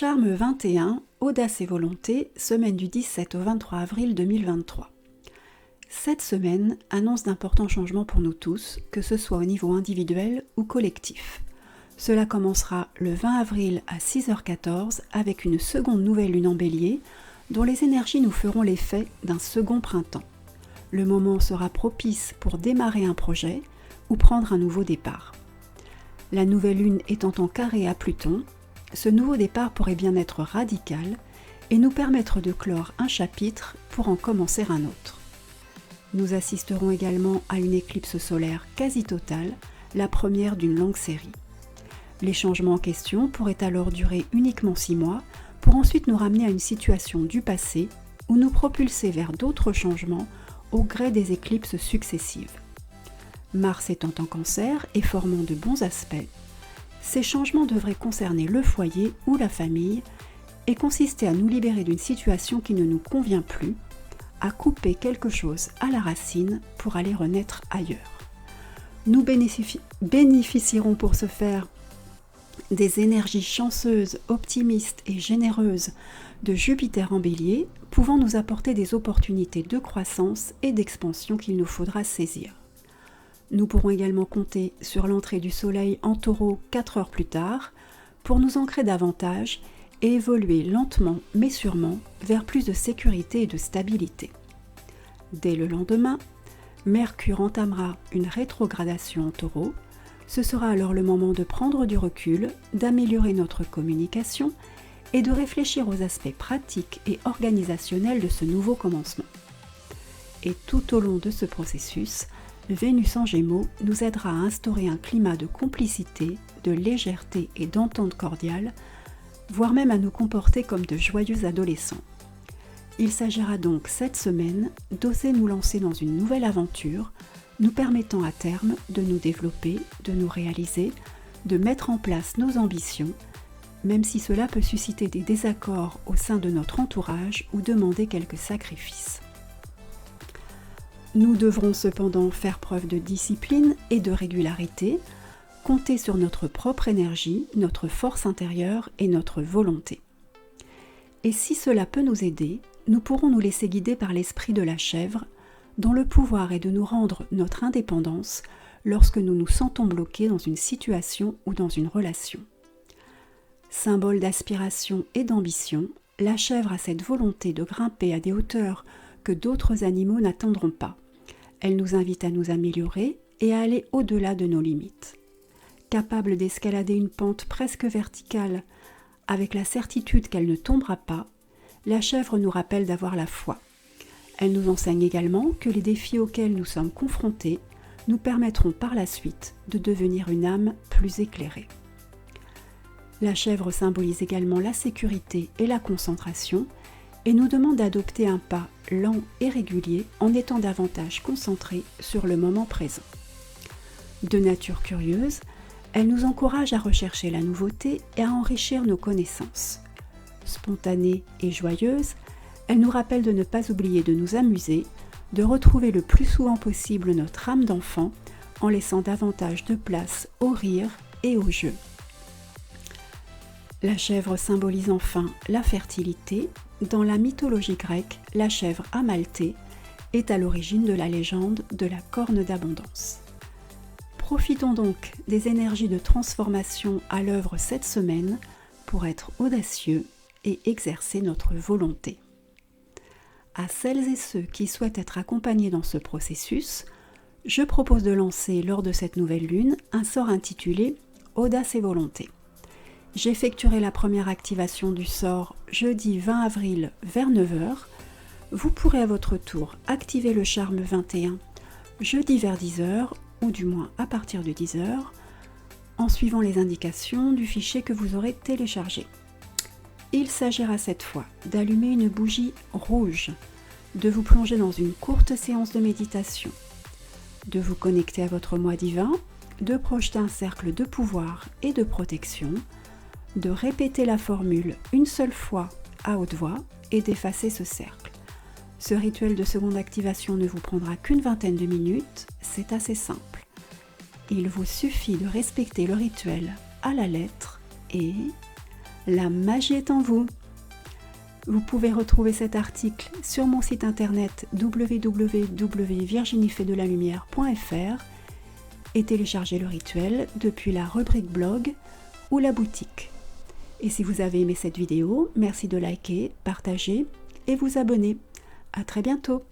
Charme 21, Audace et Volonté, semaine du 17 au 23 avril 2023. Cette semaine annonce d'importants changements pour nous tous, que ce soit au niveau individuel ou collectif. Cela commencera le 20 avril à 6h14 avec une seconde nouvelle lune en Bélier, dont les énergies nous feront l'effet d'un second printemps. Le moment sera propice pour démarrer un projet ou prendre un nouveau départ. La nouvelle lune étant en carré à Pluton, ce nouveau départ pourrait bien être radical et nous permettre de clore un chapitre pour en commencer un autre. Nous assisterons également à une éclipse solaire quasi totale, la première d'une longue série. Les changements en question pourraient alors durer uniquement 6 mois pour ensuite nous ramener à une situation du passé ou nous propulser vers d'autres changements au gré des éclipses successives. Mars étant en Cancer et formant de bons aspects, ces changements devraient concerner le foyer ou la famille et consister à nous libérer d'une situation qui ne nous convient plus, à couper quelque chose à la racine pour aller renaître ailleurs. Nous bénéficierons pour ce faire des énergies chanceuses, optimistes et généreuses de Jupiter en Bélier, pouvant nous apporter des opportunités de croissance et d'expansion qu'il nous faudra saisir. Nous pourrons également compter sur l'entrée du Soleil en Taureau 4 heures plus tard pour nous ancrer davantage et évoluer lentement mais sûrement vers plus de sécurité et de stabilité. Dès le lendemain, Mercure entamera une rétrogradation en Taureau. Ce sera alors le moment de prendre du recul, d'améliorer notre communication et de réfléchir aux aspects pratiques et organisationnels de ce nouveau commencement. Et tout au long de ce processus, Vénus en Gémeaux nous aidera à instaurer un climat de complicité, de légèreté et d'entente cordiale, voire même à nous comporter comme de joyeux adolescents. Il s'agira donc cette semaine d'oser nous lancer dans une nouvelle aventure, nous permettant à terme de nous développer, de nous réaliser, de mettre en place nos ambitions, même si cela peut susciter des désaccords au sein de notre entourage ou demander quelques sacrifices. Nous devrons cependant faire preuve de discipline et de régularité, compter sur notre propre énergie, notre force intérieure et notre volonté. Et si cela peut nous aider, nous pourrons nous laisser guider par l'esprit de la chèvre, dont le pouvoir est de nous rendre notre indépendance lorsque nous nous sentons bloqués dans une situation ou dans une relation. Symbole d'aspiration et d'ambition, la chèvre a cette volonté de grimper à des hauteurs que d'autres animaux n'atteindront pas. Elle nous invite à nous améliorer et à aller au-delà de nos limites. Capable d'escalader une pente presque verticale avec la certitude qu'elle ne tombera pas, la chèvre nous rappelle d'avoir la foi. Elle nous enseigne également que les défis auxquels nous sommes confrontés nous permettront par la suite de devenir une âme plus éclairée. La chèvre symbolise également la sécurité et la concentration et nous demande d'adopter un pas lent et régulier en étant davantage concentré sur le moment présent. De nature curieuse, elle nous encourage à rechercher la nouveauté et à enrichir nos connaissances. Spontanée et joyeuse, elle nous rappelle de ne pas oublier de nous amuser, de retrouver le plus souvent possible notre âme d'enfant en laissant davantage de place au rire et au jeu. La chèvre symbolise enfin la fertilité. Dans la mythologie grecque, la chèvre Amalthée est à l'origine de la légende de la corne d'abondance. Profitons donc des énergies de transformation à l'œuvre cette semaine pour être audacieux et exercer notre volonté. À celles et ceux qui souhaitent être accompagnés dans ce processus, je propose de lancer lors de cette nouvelle lune un sort intitulé « Audace et Volonté ». J'effectuerai la première activation du sort jeudi 20 avril vers 9h. Vous pourrez à votre tour activer le charme 21 jeudi vers 10h ou du moins à partir de 10h en suivant les indications du fichier que vous aurez téléchargé. Il s'agira cette fois d'allumer une bougie rouge, de vous plonger dans une courte séance de méditation, de vous connecter à votre moi divin, de projeter un cercle de pouvoir et de protection, de répéter la formule une seule fois à haute voix et d'effacer ce cercle. Ce rituel de seconde activation ne vous prendra qu'une vingtaine de minutes, c'est assez simple. Il vous suffit de respecter le rituel à la lettre et La magie est en vous. Vous pouvez retrouver cet article sur mon site internet www.virginiefait-de-la-lumière.fr et télécharger le rituel depuis la rubrique blog ou la boutique. Et si vous avez aimé cette vidéo, merci de liker, partager et vous abonner. À très bientôt.